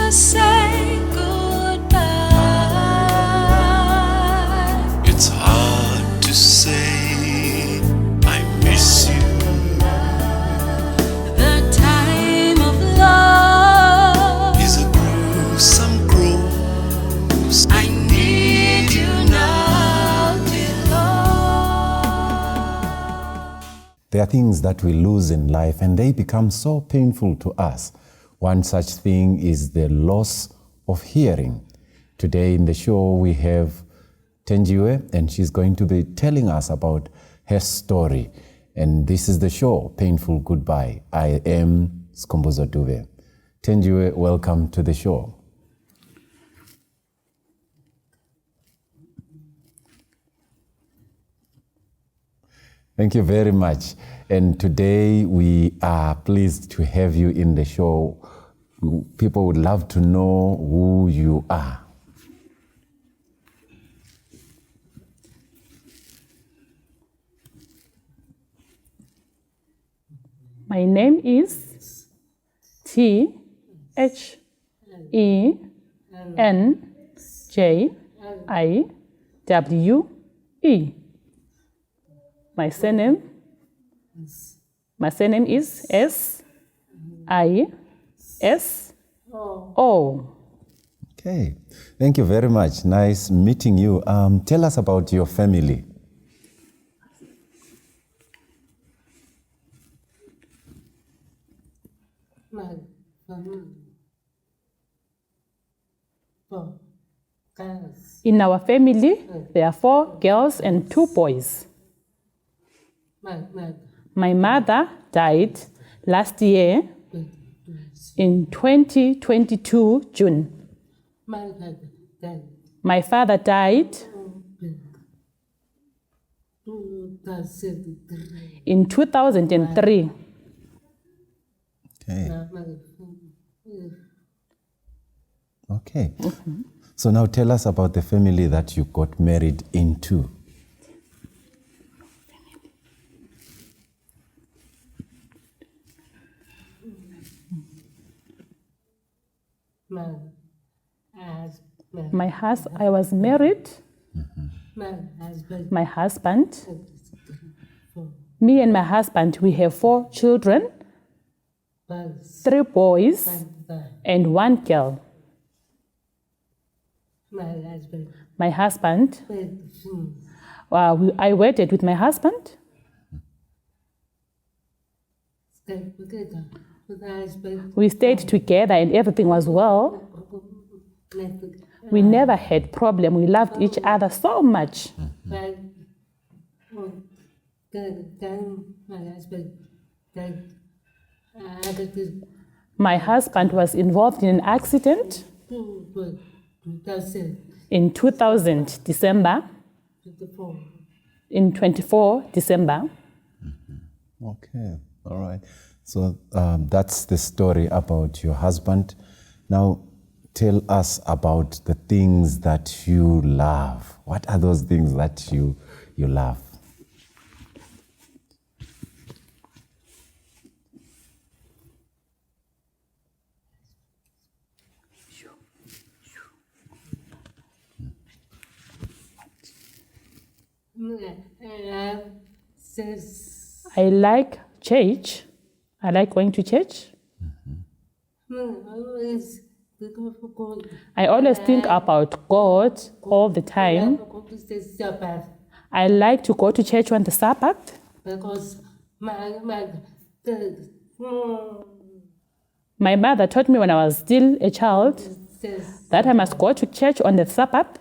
to say goodbye. It's hard to say I miss you. The time of love Is a gruesome cruise. I need you now, dear Lord. There are things that we lose in life and they become so painful to us. One such thing is the loss of hearing. Today in the show we have Thenjiwe, and she's going to be telling us about her story. And this is the show, Painful Goodbye. I am Skombozo Dube. Thenjiwe, welcome to the show. Thank you very much. And today we are pleased to have you in the show. People would love to know who you are. My name is Thenjiwe. My surname is Siso. Okay, thank you very much. Nice meeting you. Tell us about your family. In our family, there are 4 girls and 2 boys. My mother died last year in 2022 June. My father died in 2003. Okay. So now tell us about the family that you got married into. I was married. My husband. Me and my husband, we have 4 children, 3 boys and 1 girl. My husband, I wedded with my husband. We stayed together and everything was well. We never had problem. We loved each other so much. My husband was involved in an accident in 2000 December. In 24 December. Okay, all right. So that's the story about your husband. Now, tell us about the things that you love. What are those things that you love? I like church. I like going to church. I always think about God all the time. I like to go to church on the Sabbath. Because My mother taught me when I was still a child that I must go to church on the Sabbath.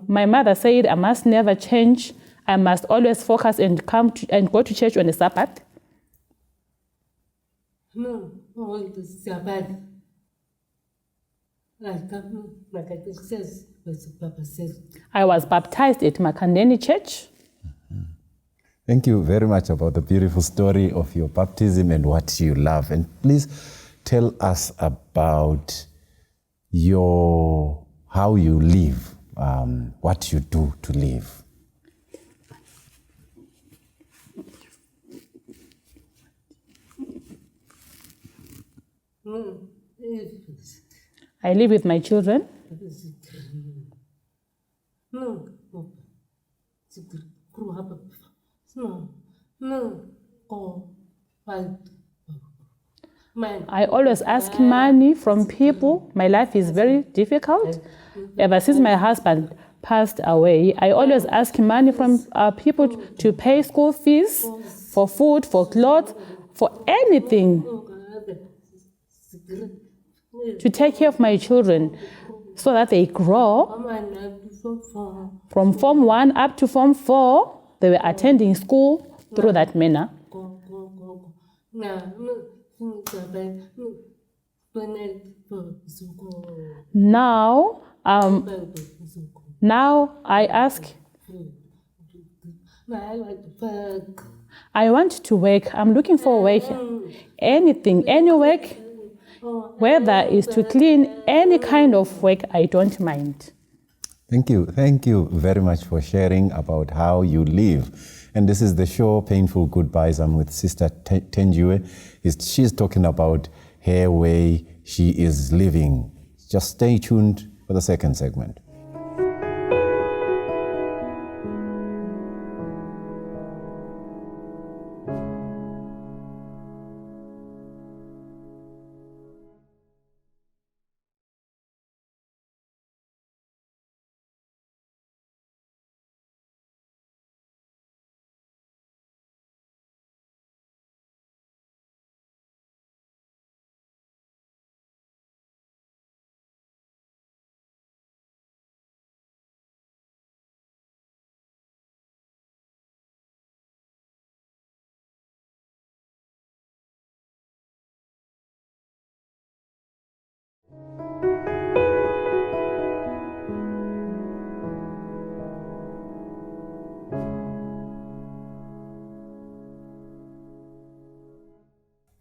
My mother said I must never change. I must always focus and go to church on the Sabbath. I was baptized at Makandeni Church. Thank you very much about the beautiful story of your baptism and what you love. And please tell us about how you live, what you do to live. I live with my children. I always ask money from people. My life is very difficult. Ever since my husband passed away, I always ask money from people to pay school fees, for food, for clothes, for anything, to take care of my children so that they grow. From Form 1 up to Form 4, they were attending school through that manner. Now I ask, I want to work. I'm looking for work. Anything, any work, whether it's to clean, any kind of work, I don't mind. Thank you. Thank you very much for sharing about how you live. And this is the show, Painful Goodbyes. I'm with Sister Thenjiwe. She's talking about her way she is living. Just stay tuned for the second segment.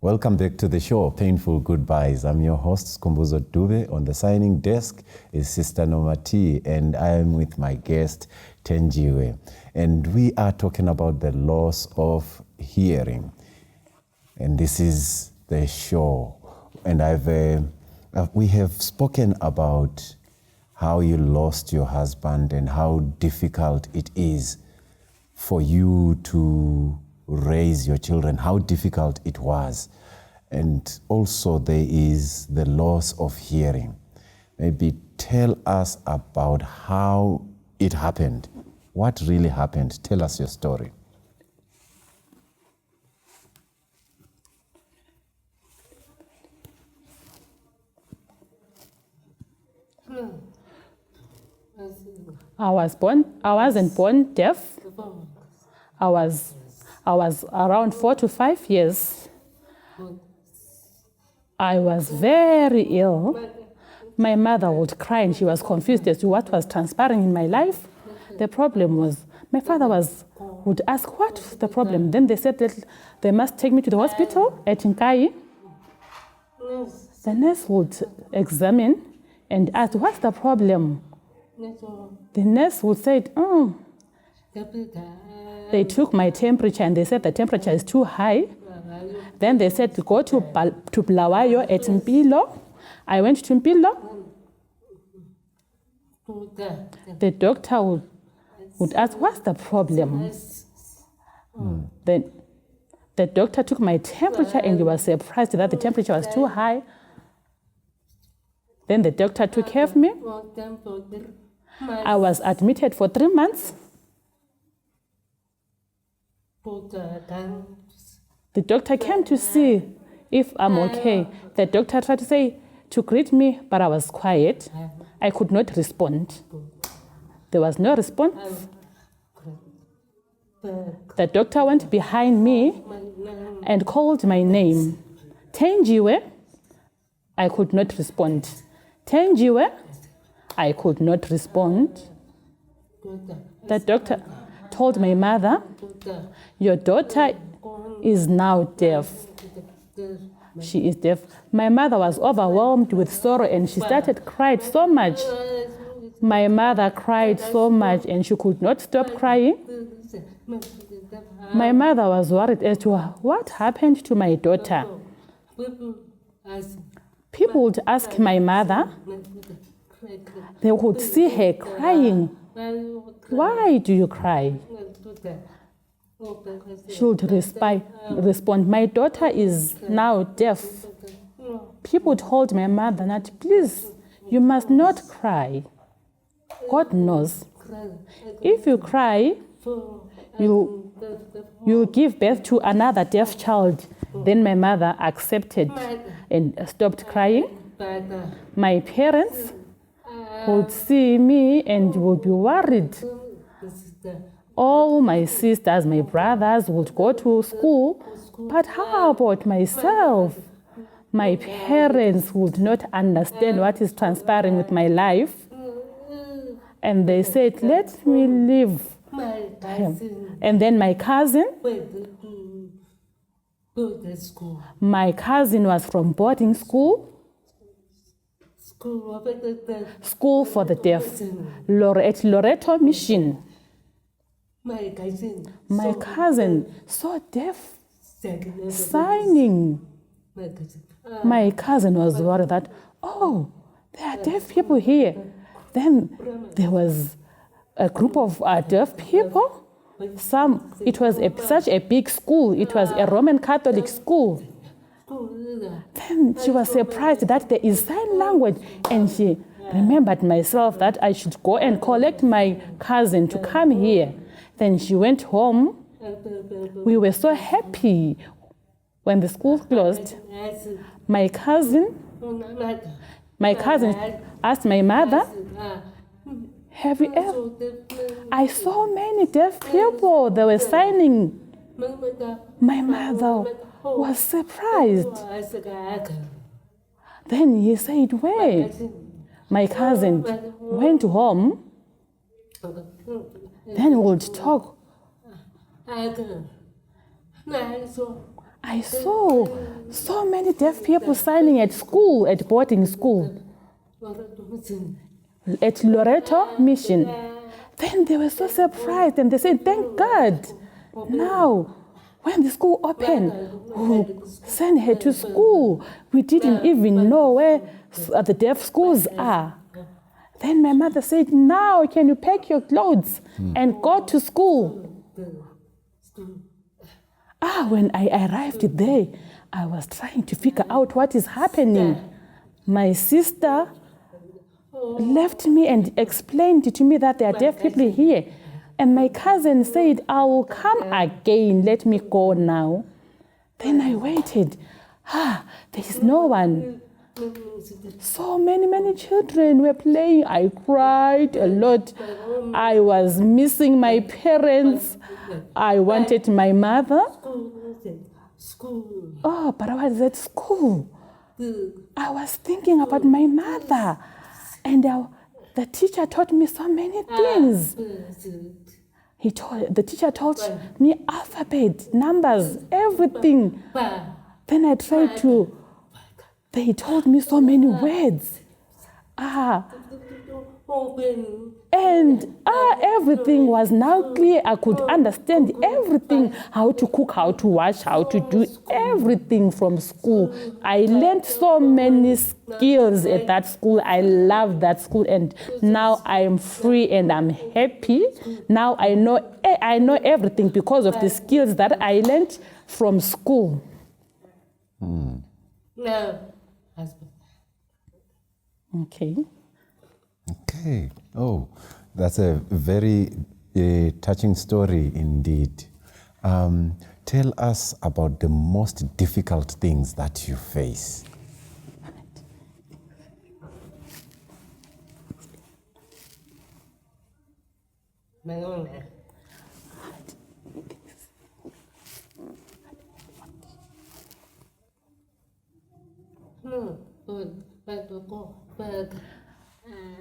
Welcome back to the show, Painful Goodbyes. I'm your host, Skumbuzo Dube. On the signing desk is Sister Noma T, and I am with my guest, Thenjiwe. And we are talking about the loss of hearing. And this is the show. And we have spoken about how you lost your husband and how difficult it is for you to raise your children, how difficult it was. And also there is the loss of hearing. Maybe tell us about how it happened. What really happened? Tell us your story. I wasn't born deaf. I was around 4 to 5 years. I was very ill. My mother would cry and she was confused as to what was transpiring in my life. The problem was, my father would ask, what's the problem? Then they said that they must take me to the hospital at Nkai. The nurse would examine and ask, what's the problem? The nurse would say, they took my temperature and they said the temperature is too high. Then they said to go to Bulawayo at Mpilo. I went to Mpilo. The doctor would ask, what's the problem? Then the doctor took my temperature and he was surprised that the temperature was too high. Then the doctor took care of me. I was admitted for 3 months. The doctor came to see if I'm okay. The doctor tried to greet me, but I was quiet. I could not respond. There was no response. The doctor went behind me and called my name. Thenjiwe. I could not respond. Thenjiwe. I could not respond. The doctor told my mother, your daughter is now deaf. She is deaf. My mother was overwhelmed with sorrow and she started crying so much. My mother cried so much and she could not stop crying. My mother was worried as to what happened to my daughter. People would ask my mother, they would see her crying. Why do you cry? She would respond, my daughter is now deaf. People told my mother that, please, you must not cry. God knows. If you cry, you give birth to another deaf child. Then my mother accepted and stopped crying. My parents would see me and would be worried. All my sisters, my brothers would go to school, but how about myself? My parents would not understand what is transpiring with my life. And they said, let me live. And then my cousin was from boarding school. School for the deaf. At Loreto Mission. My cousin, so deaf, signing. My cousin was worried that, oh, there are deaf people here. Then there was a group of deaf people. It was such a big school. It was a Roman Catholic school. Then she was surprised that there is sign language, and she remembered myself that I should go and collect my cousin to come here. Then she went home. We were so happy when the school closed. My cousin asked my mother, have you ever? I saw many deaf people. They were signing. My mother was surprised. Then he said, where? My cousin went home. Then we would talk. I saw so many deaf people signing at school, at boarding school, at Loreto Mission. Then they were so surprised and they said, thank God. Now, when the school opened, we'll send her to school. We didn't even know where the deaf schools are. Then my mother said, now can you pack your clothes and go to school? When I arrived there, I was trying to figure out what is happening. My sister left me and explained to me that there are deaf people here. And my cousin said, I will come again, let me go now. Then I waited. There is no one. So many children were playing. I cried a lot. I was missing my parents. I wanted my mother. Oh, but I was at school. I was thinking about my mother. And the teacher taught me so many things. The teacher taught me alphabet, numbers, everything. Then I tried to. They told me so many words. And everything was now clear. I could understand everything, how to cook, how to wash, how to do everything from school. I learned so many skills at that school. I love that school, and now I am free and I'm happy. Now I know everything because of the skills that I learned from school. Okay. Oh, that's a very touching story indeed. Tell us about the most difficult things that you face.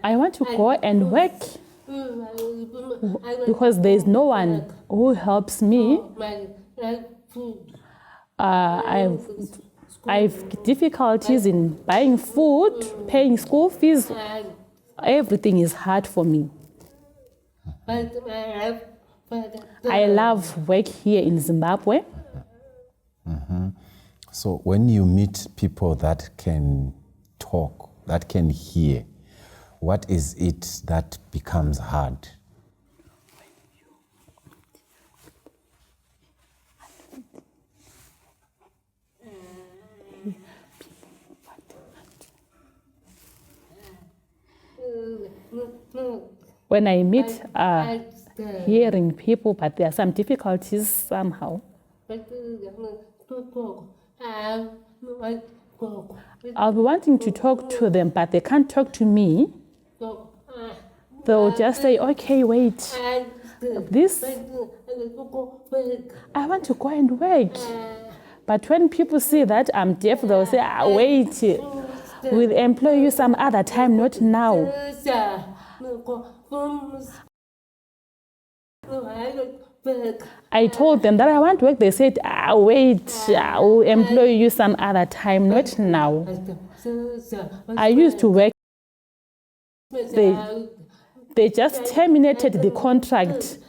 I want to go and work because there is no one who helps me. I've difficulties in buying food, paying school fees. Everything is hard for me. I love work here in Zimbabwe. So when you meet people that can talk, that can hear, what is it that becomes hard? When I meet hearing people, but there are some difficulties somehow. I'll be wanting to talk to them, but they can't talk to me. They'll just say, okay, wait. This, I want to go and work. But when people see that I'm deaf, they'll say, wait, we'll employ you some other time, not now. I told them that I want to work. They said, wait, I'll employ you some other time, not now. I used to work. They just terminated the contract.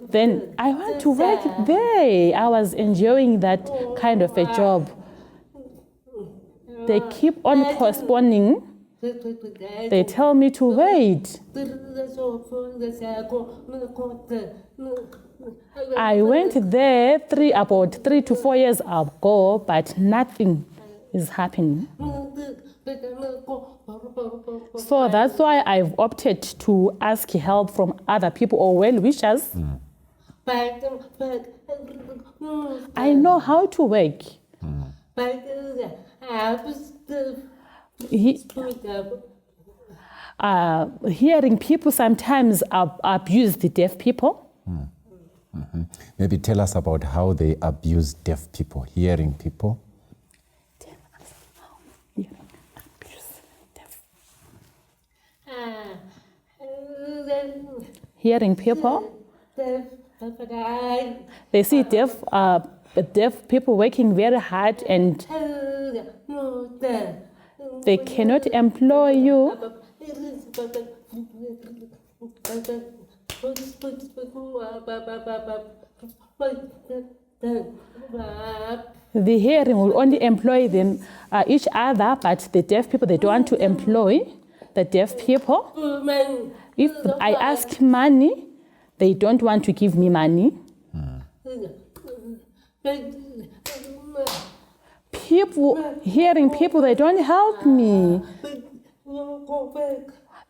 Then I want to work there. I was enjoying that kind of a job. They keep on postponing. They tell me to wait. I went there about 3 to 4 years ago, but nothing is happening. So that's why I've opted to ask help from other people or well-wishers. I know how to work. Hearing people sometimes abuse the deaf people. Mm-hmm. Maybe tell us about how they abuse deaf people, hearing people. Hearing people, they see deaf people working very hard and they cannot employ you. The hearing will only employ them each other, but the deaf people, they don't want to employ the deaf people. If I ask money, they don't want to give me money. People, hearing people, they don't help me.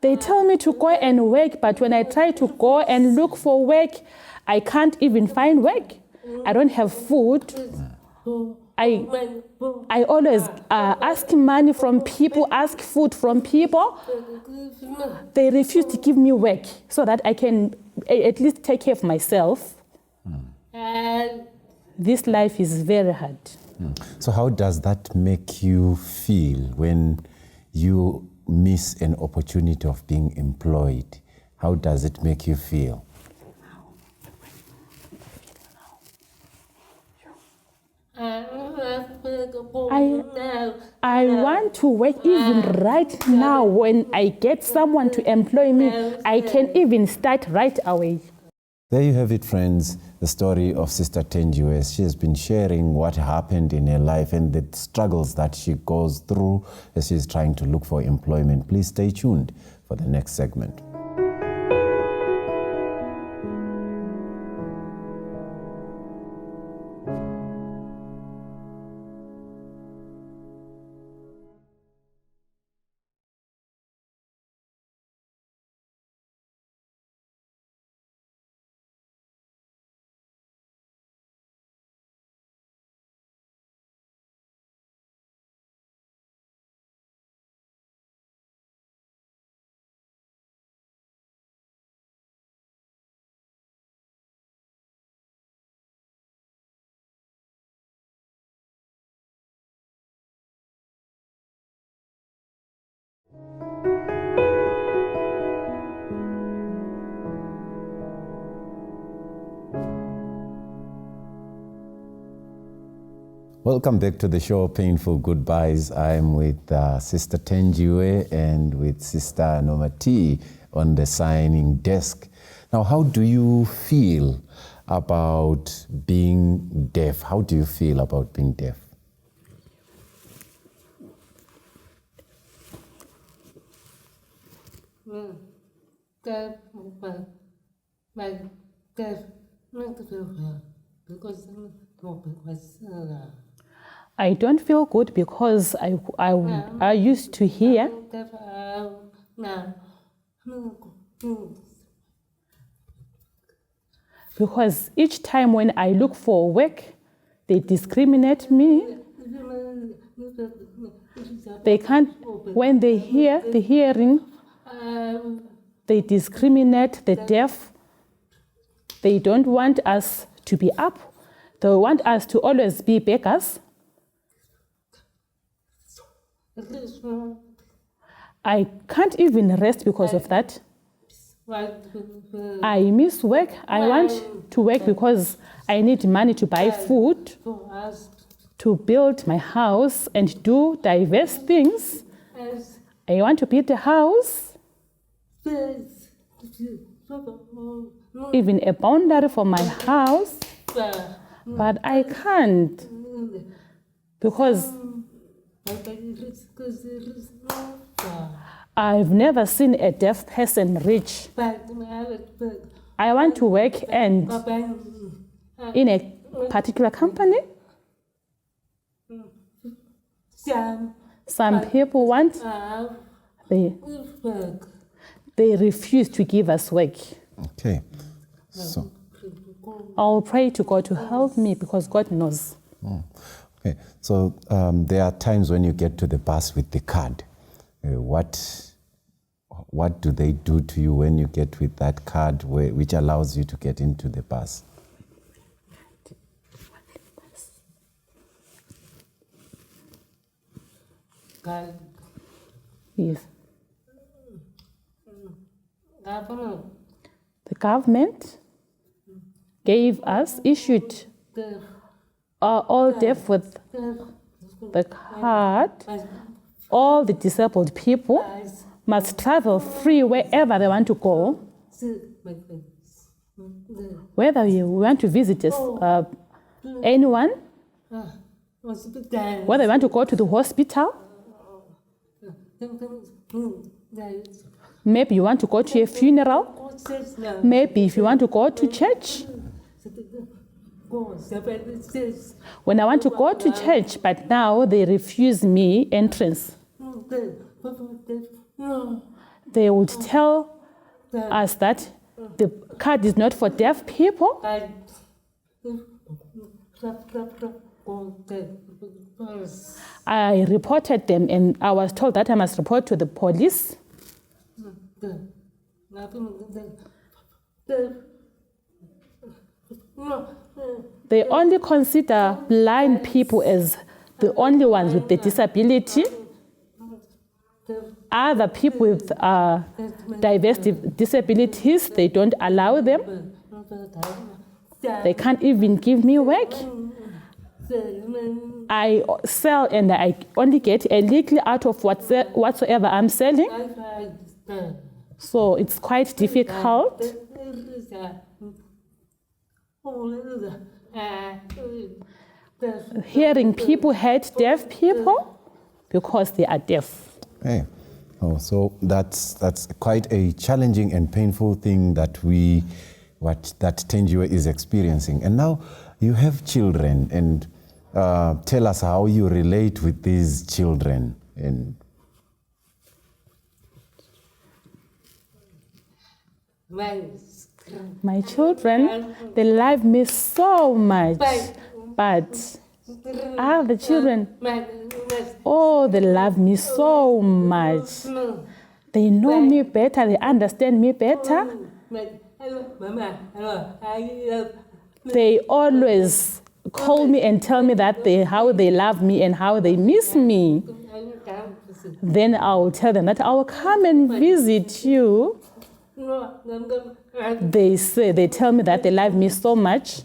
They tell me to go and work, but when I try to go and look for work, I can't even find work. I don't have food. I always ask money from people, ask food from people. They refuse to give me work so that I can at least take care of myself. This life is very hard. So how does that make you feel when you miss an opportunity of being employed? How does it make you feel? I want to work even right now. When I get someone to employ me, I can even start right away. There you have it, friends, the story of Sister Thenjiwe. She has been sharing what happened in her life and the struggles that she goes through as she's trying to look for employment. Please stay tuned for the next segment. Welcome back to the show, Painful Goodbyes. I'm with Sister Thenjiwe and with Sister Nomati on the signing desk. Now, how do you feel about being deaf? How do you feel about being deaf? I don't feel good because I used to hear because each time when I look for work, they discriminate me. They can't, when they hear the hearing, they discriminate the deaf. They don't want us to be up. They want us to always be beggars. I can't even rest because of that. I miss work. I want to work because I need money to buy food, to build my house and do diverse things. I want to build a house, even a boundary for my house, but I can't because I've never seen a deaf person rich. I want to work and in a particular company. Some people want, they refuse to give us work. Okay. So, I'll pray to God to help me because God knows. okay. So there are times when you get to the bus with the card. What do they do to you when you get with that card which allows you to get into the bus? Yes. The government issued all deaf with the card. All the disabled people must travel free wherever they want to go. Whether you want to visit anyone, whether you want to go to the hospital, maybe you want to go to a funeral, maybe if you want to go to church. When I want to go to church, but now they refuse me entrance. They would tell us that the card is not for deaf people. I reported them and I was told that I must report to the police. They only consider blind people as the only ones with the disability. Other people with diverse disabilities, they don't allow them. They can't even give me work. I sell and I only get a little out of whatsoever I'm selling. So it's quite difficult. Hearing people hate deaf people because they are deaf. Hey. Oh, so that's quite a challenging and painful thing that Thenjiwe is experiencing. And now you have children, and tell us how you relate with these children. And my children, they love me so much, but the children, oh, they love me so much. They know me better, they understand me better. They always call me and tell me that how they love me and how they miss me. Then I'll tell them that I'll come and visit you. They tell me that they love me so much.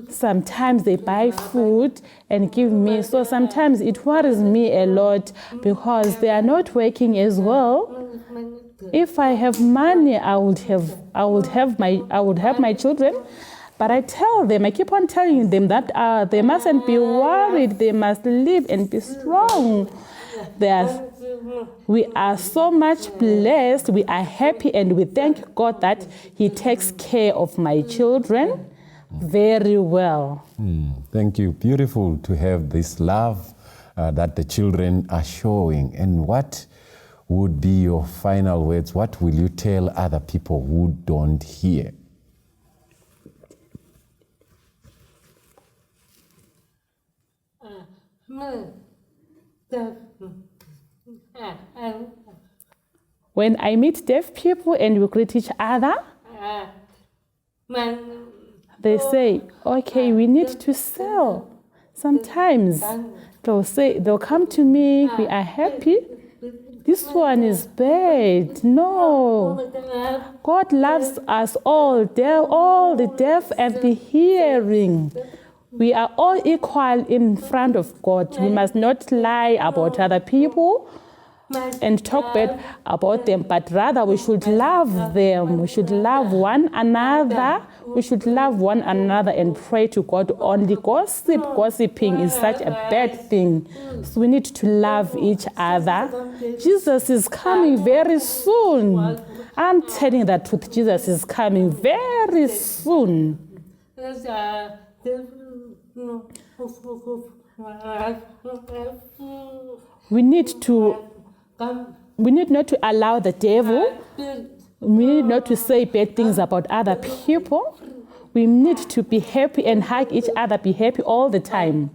Sometimes they buy food and give me, so sometimes it worries me a lot because they are not working as well. If I have money, I would have my children, but I tell them, I keep on telling them that they mustn't be worried, they must live and be strong. We are so much blessed. We are happy and we thank God that He takes care of my children very well. Thank you. Beautiful to have this love that the children are showing. And what would be your final words? What will you tell other people who don't hear? When I meet deaf people and we greet each other, they say, okay, we need to sell. Sometimes they'll come to me, we are happy. This one is bad. No. God loves us all the deaf and the hearing. We are all equal in front of God. We must not lie about other people and talk bad about them, but rather we should love them. We should love one another. We should love one another and pray to God only. Gossiping is such a bad thing. So we need to love each other. Jesus is coming very soon. I'm telling the truth. Jesus is coming very soon. We need not to allow the devil. We need not to say bad things about other people. We need to be happy and hug each other, be happy all the time.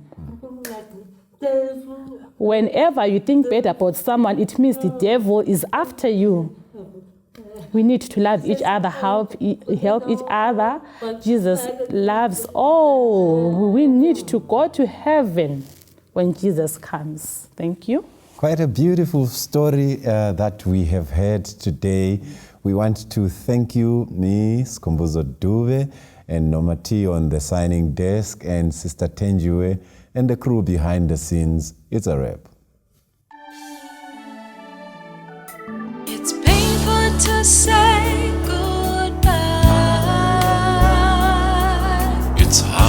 Whenever you think bad about someone, it means the devil is after you. We need to love each other, help each other. Jesus loves all. We need to go to heaven when Jesus comes. Thank you. Quite a beautiful story that we have heard today. We want to thank you, Ms. Kombuzo Dube and Nomati on the signing desk and Sister Thenjiwe and the crew behind the scenes. It's a wrap. It's painful to say goodbye. It's hard